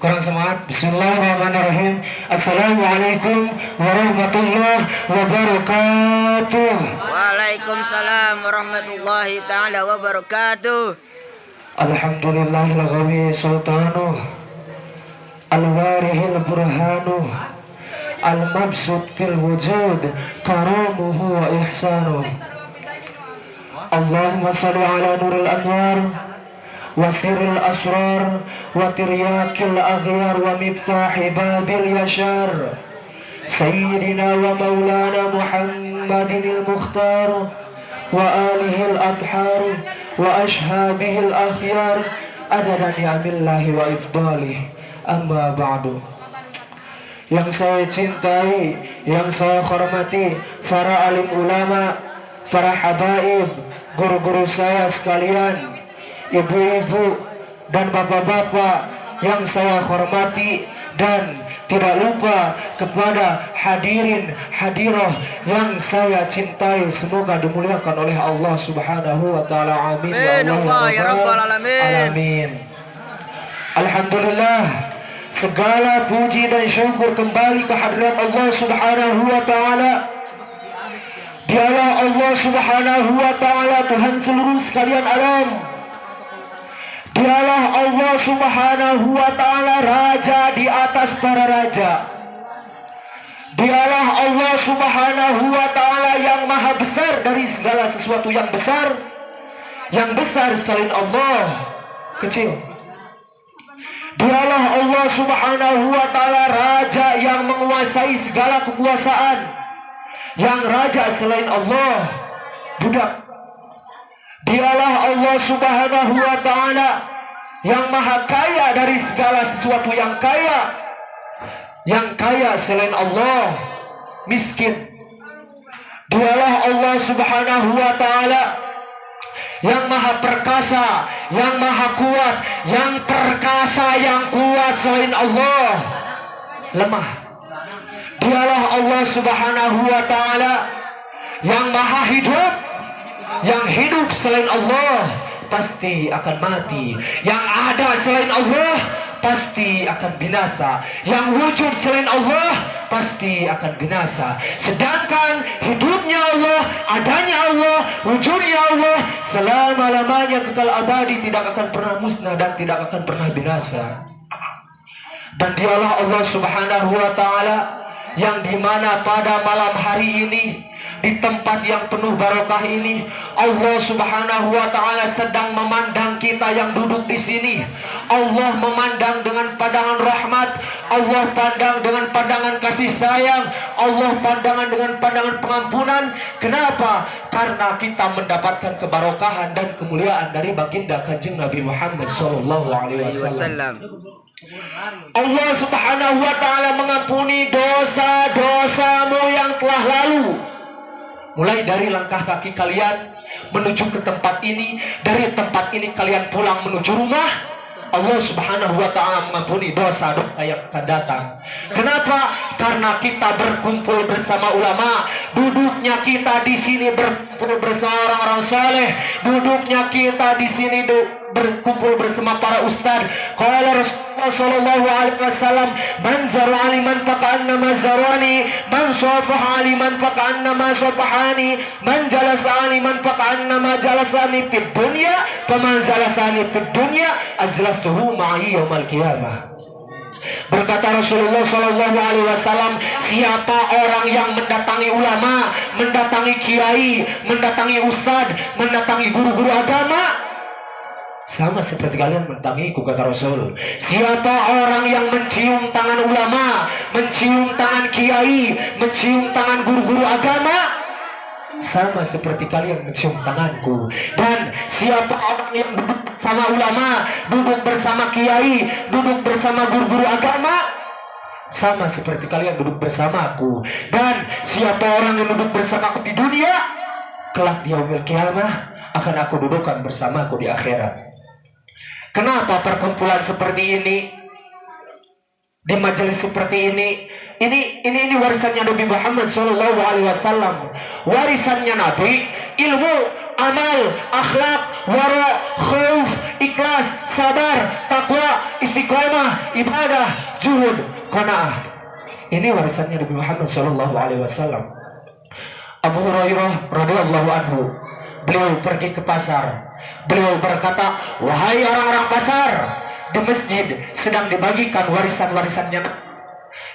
Kurang semangat. Bismillahirrahmanirrahim. Assalamualaikum warahmatullahi wabarakatuh. Waalaikumsalam warahmatullahi ta'ala wabarakatuh. Alhamdulillahil ghawi sultanuh, al-warihil burhanuh, al-mabsut fil wujud, karamuhu wa ihsanuh. Allahumma salli ala nuril anwar wa sirril asrar wa tiryakil aghyar wa miftahi babil yashar Sayyidina wa maulana Muhammadin al-mukhtar wa alihi al-adhar wa ashabihi al-akhyar adada ni'amillahi wa ifdalih. Amma ba'du. Yang saya cintai, yang saya hormati, para alim ulama, para habaib, guru-guru saya sekalian, ibu-ibu dan bapak-bapak yang saya hormati, dan tidak lupa kepada hadirin hadirah yang saya cintai, semoga dimuliakan oleh Allah Subhanahu wa taala. Amin ya rabbal alamin. Alhamdulillah, segala puji dan syukur kembali ke hadirat Allah Subhanahu wa taala. Dialah Allah Subhanahu wa taala Tuhan seluruh sekalian alam. Dialah Allah Subhanahu wa ta'ala Raja di atas para raja. Dialah Allah Subhanahu wa ta'ala yang maha besar dari segala sesuatu yang besar. Yang besar selain Allah kecil. Dialah Allah Subhanahu wa ta'ala Raja yang menguasai segala kekuasaan. Yang raja selain Allah budak. Dialah Allah Subhanahu wa ta'ala yang maha kaya dari segala sesuatu yang kaya. Yang kaya selain Allah miskin. Dialah Allah Subhanahu wa ta'ala yang maha perkasa, yang maha kuat. Yang perkasa, yang kuat selain Allah lemah. Dialah Allah Subhanahu wa ta'ala yang maha hidup. Yang hidup selain Allah pasti akan mati. Yang ada selain Allah pasti akan binasa. Yang wujud selain Allah pasti akan binasa. Sedangkan hidupnya Allah, adanya Allah, wujudnya Allah selama-lamanya kekal abadi, tidak akan pernah musnah dan tidak akan pernah binasa. Dan dialah Allah Subhanahu wa ta'ala yang dimana pada malam hari ini, di tempat yang penuh barokah ini, Allah Subhanahu wa ta'ala sedang memandang kita yang duduk di sini. Allah memandang dengan pandangan rahmat. Allah pandang dengan pandangan kasih sayang. Allah pandangan dengan pandangan pengampunan. Kenapa? Karena kita mendapatkan kebarokahan dan kemuliaan dari baginda Kanjeng Nabi Muhammad sallallahu alaihi wasallam. Allah Subhanahu wa ta'ala mengampuni dosa-dosamu yang telah lalu. Mulai dari langkah kaki kalian menuju ke tempat ini, dari tempat ini kalian pulang menuju rumah, Allah Subhanahu wa ta'ala mengampuni dosa-dosa yang akan datang. Kenapa? Karena kita berkumpul bersama ulama. Duduknya kita di sini berkumpul bersama orang-orang saleh. Duduknya kita di sini berkumpul bersama para ustaz. Qala Rasulullah sallallahu alaihi wasallam, man zara'ani man faqa'annama zarani, man safaha man faqa'annama safahani, man jalasani man faqa'annama jalasani fid dunya, faman jalasani fid dunya ajlastuhu ma'i yaumil qiyamah. Berkata Rasulullah sallallahu alaihi wasallam, siapa orang yang mendatangi ulama, mendatangi kiai, mendatangi ustaz, mendatangi guru-guru agama, sama seperti kalian mendatangiku, kata Rasul. Siapa orang yang mencium tangan ulama, mencium tangan kiai, mencium tangan guru-guru agama, sama seperti kalian mencium tanganku. Dan siapa orang yang duduk bersama ulama, duduk bersama kiai, duduk bersama guru-guru agama, sama seperti kalian duduk bersamaku. Dan siapa orang yang duduk bersamaku di dunia, kelak di yaumil qiyamah akan aku dudukkan bersamaku di akhirat. Kenapa perkumpulan seperti ini, di majelis seperti ini? Ini warisannya Nabi Muhammad sallallahu alaihi wasallam. Warisannya Nabi, ilmu, amal, akhlak, wara, khauf, ikhlas, sabar, takwa, istiqomah, ibadah, juhud, qanaah. Ini warisannya Nabi Muhammad sallallahu alaihi wasallam. Abu Hurairah radhiyallahu anhu, beliau pergi ke pasar. Beliau berkata, "Wahai orang-orang pasar, di masjid sedang dibagikan warisan-warisannya.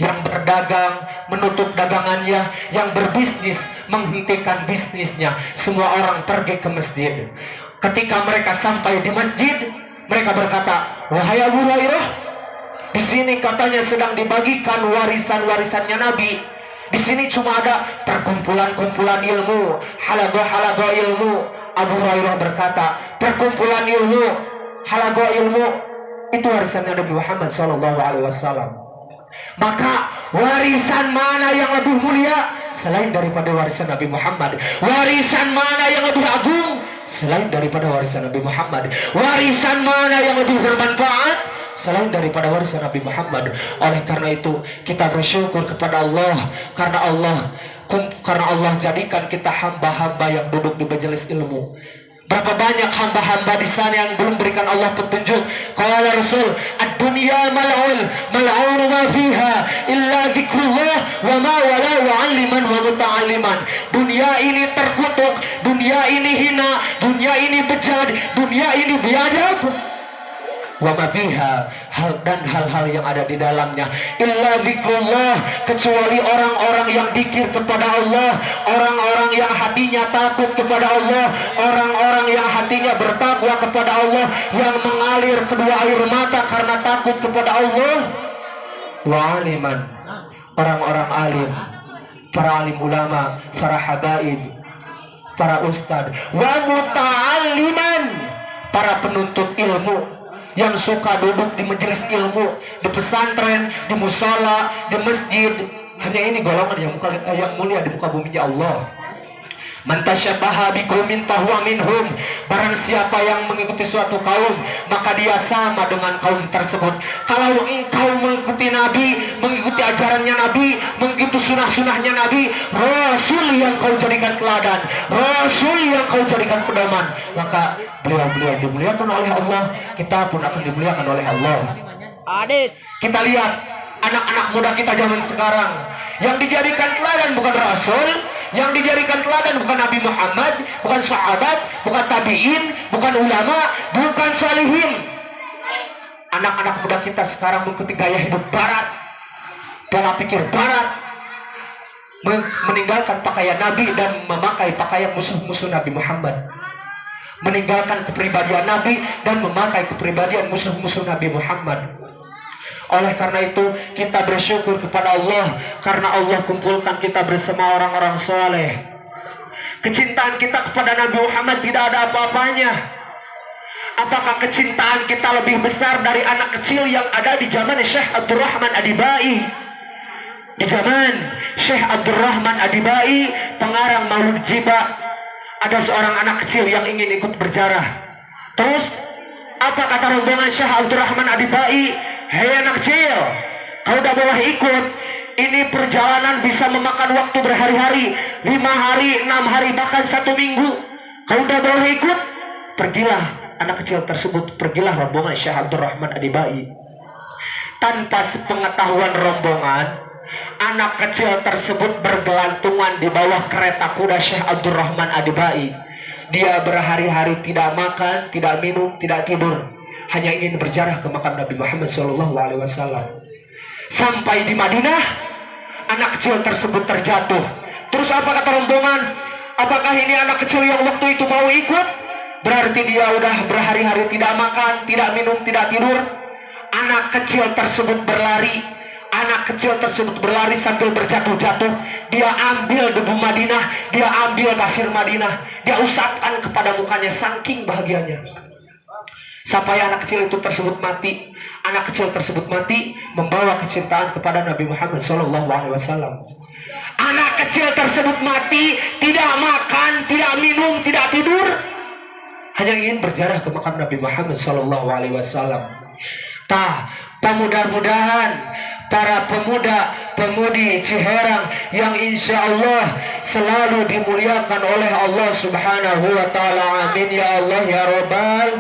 Yang berdagang menutup dagangannya, yang berbisnis menghentikan bisnisnya. Semua orang pergi ke masjid. Ketika mereka sampai di masjid, mereka berkata, wahai Abu Hurairah, di sini katanya sedang dibagikan warisan-warisannya Nabi. Di sini cuma ada perkumpulan-kumpulan ilmu, halago-halago ilmu." Abu Hurairah berkata, perkumpulan ilmu, halago ilmu, itu warisannya Nabi Muhammad SAW. Maka warisan mana yang lebih mulia selain daripada warisan Nabi Muhammad? Warisan mana yang lebih agung selain daripada warisan Nabi Muhammad? Warisan mana yang lebih bermanfaat selain daripada warisan Nabi Muhammad? Oleh karena itu kita bersyukur kepada Allah, karena Allah jadikan kita hamba-hamba yang duduk di majelis ilmu. Berapa banyak hamba-hamba di sana yang belum berikan Allah petunjuk. Qala Rasul, ad-dunya mal'un, mal'un ma fiha illa dzikrullah wa ma wala wa'alliman wa muta'alliman. Dunia ini terkutuk, dunia ini hina, dunia ini bejat, dunia ini biadab. Wa ma fiha, dan hal-hal yang ada di dalamnya illa dzikrullah, kecuali orang-orang yang dzikir kepada Allah, orang-orang yang hatinya takut kepada Allah, orang-orang yang hatinya bertakwa kepada Allah, yang mengalir kedua air mata karena takut kepada Allah. Wa aliman, orang-orang alim, para alim ulama, para habaib, para ustad. Wa muta'alliman, para penuntut ilmu yang suka duduk di majelis ilmu, di pesantren, di musala, di masjid. Hanya ini golongan yang mulia di muka buminya Allah. Man tashabbaha biqaumin fahuwa minhum. Barang siapa yang mengikuti suatu kaum, maka dia sama dengan kaum tersebut. Kalau engkau mengikuti Nabi, mengikuti ajarannya Nabi, mengikuti sunah-sunahnya Nabi, Rasul yang kau jadikan teladan, Rasul yang kau jadikan pedoman, maka beliau dimuliakan oleh Allah, kita pun akan dimuliakan oleh Allah. Adit, Kita lihat anak-anak muda kita zaman sekarang, yang dijadikan teladan bukan Rasul, yang dijadikan teladan bukan Nabi Muhammad, bukan sahabat, bukan tabi'in, bukan ulama, bukan salihin. Anak-anak muda kita sekarang mengikuti gaya hidup barat, pola pikir barat, meninggalkan pakaian Nabi dan memakai pakaian musuh-musuh Nabi Muhammad, meninggalkan kepribadian Nabi dan memakai kepribadian musuh-musuh Nabi Muhammad. Oleh karena itu kita bersyukur kepada Allah, karena Allah kumpulkan kita bersama orang-orang soleh. Kecintaan kita kepada Nabi Muhammad tidak ada apa-apanya. Apakah kecintaan kita lebih besar dari anak kecil yang ada di zaman Syekh Abdurrahman Adibai? Di zaman Syekh Abdurrahman Adibai, pengarang Maulud Jiba, ada seorang anak kecil yang ingin ikut berjarah. Terus apa kata rombongan Syekh Abdurrahman Adibai? Hei anak kecil, kau udah boleh ikut. Ini perjalanan bisa memakan waktu berhari-hari, 5 hari, 6 hari, bahkan 1 minggu. Kau udah boleh ikut? Pergilah. Anak kecil tersebut pergilah rombongan Syekh Abdurrahman Adibai. Tanpa sepengetahuan rombongan, anak kecil tersebut bergelantungan di bawah kereta kuda Syekh Abdurrahman Adibai. Dia berhari-hari tidak makan, tidak minum, tidak tidur, hanya ingin berjarah ke makam Nabi Muhammad SAW. Sampai di Madinah, anak kecil tersebut terjatuh. Terus apa kata rombongan? Apakah ini anak kecil yang waktu itu mau ikut? Berarti dia udah berhari-hari tidak makan, tidak minum, tidak tidur. Anak kecil tersebut berlari. Anak kecil tersebut berlari sambil berjatuh-jatuh. Dia ambil debu Madinah, dia ambil pasir Madinah, dia usapkan kepada mukanya saking bahagianya. Sampai anak kecil itu tersebut mati. Anak kecil tersebut mati membawa kecintaan kepada Nabi Muhammad SAW. Anak kecil tersebut mati, tidak makan, tidak minum, tidak tidur, hanya ingin berjarah ke makam Nabi Muhammad SAW. Mudah-mudahan para pemuda-pemudi Ciherang yang insya Allah selalu dimuliakan oleh Allah Subhanahu wa Ta'ala. Amin ya Allah ya Rabbal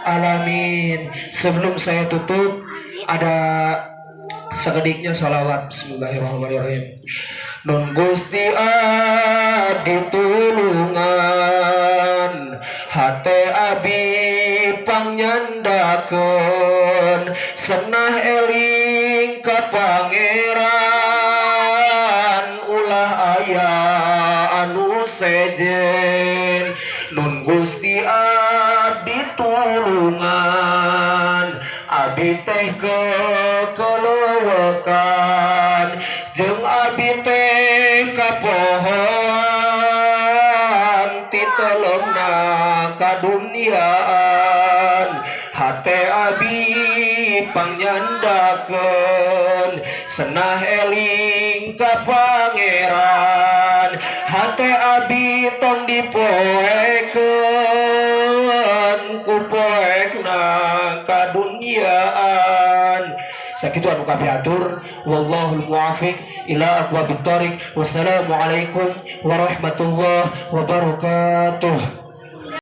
alamin. Sebelum saya tutup, ada sekediknya sholawat. Bismillahirrahmanirrahim. Nun Gusti adi tulungan, hate abi pangnyandakeun, senah eling ka pangeran, ulah aya anu sejen. Nun Gusti abdi tulungan, abdi teh kekelewekan, jeung abdi teh kapohoan, titelemna kaduniaan, hate abi pangnyandakeun, senah eling ka pangeran, hate abi tong dipoekeun, ku poekna kadunyaan. Sakitu anu kapiatur, wallahul muwafiq ila aqwabit thoriq. Wassalamualaikum warahmatullahi wabarakatuh.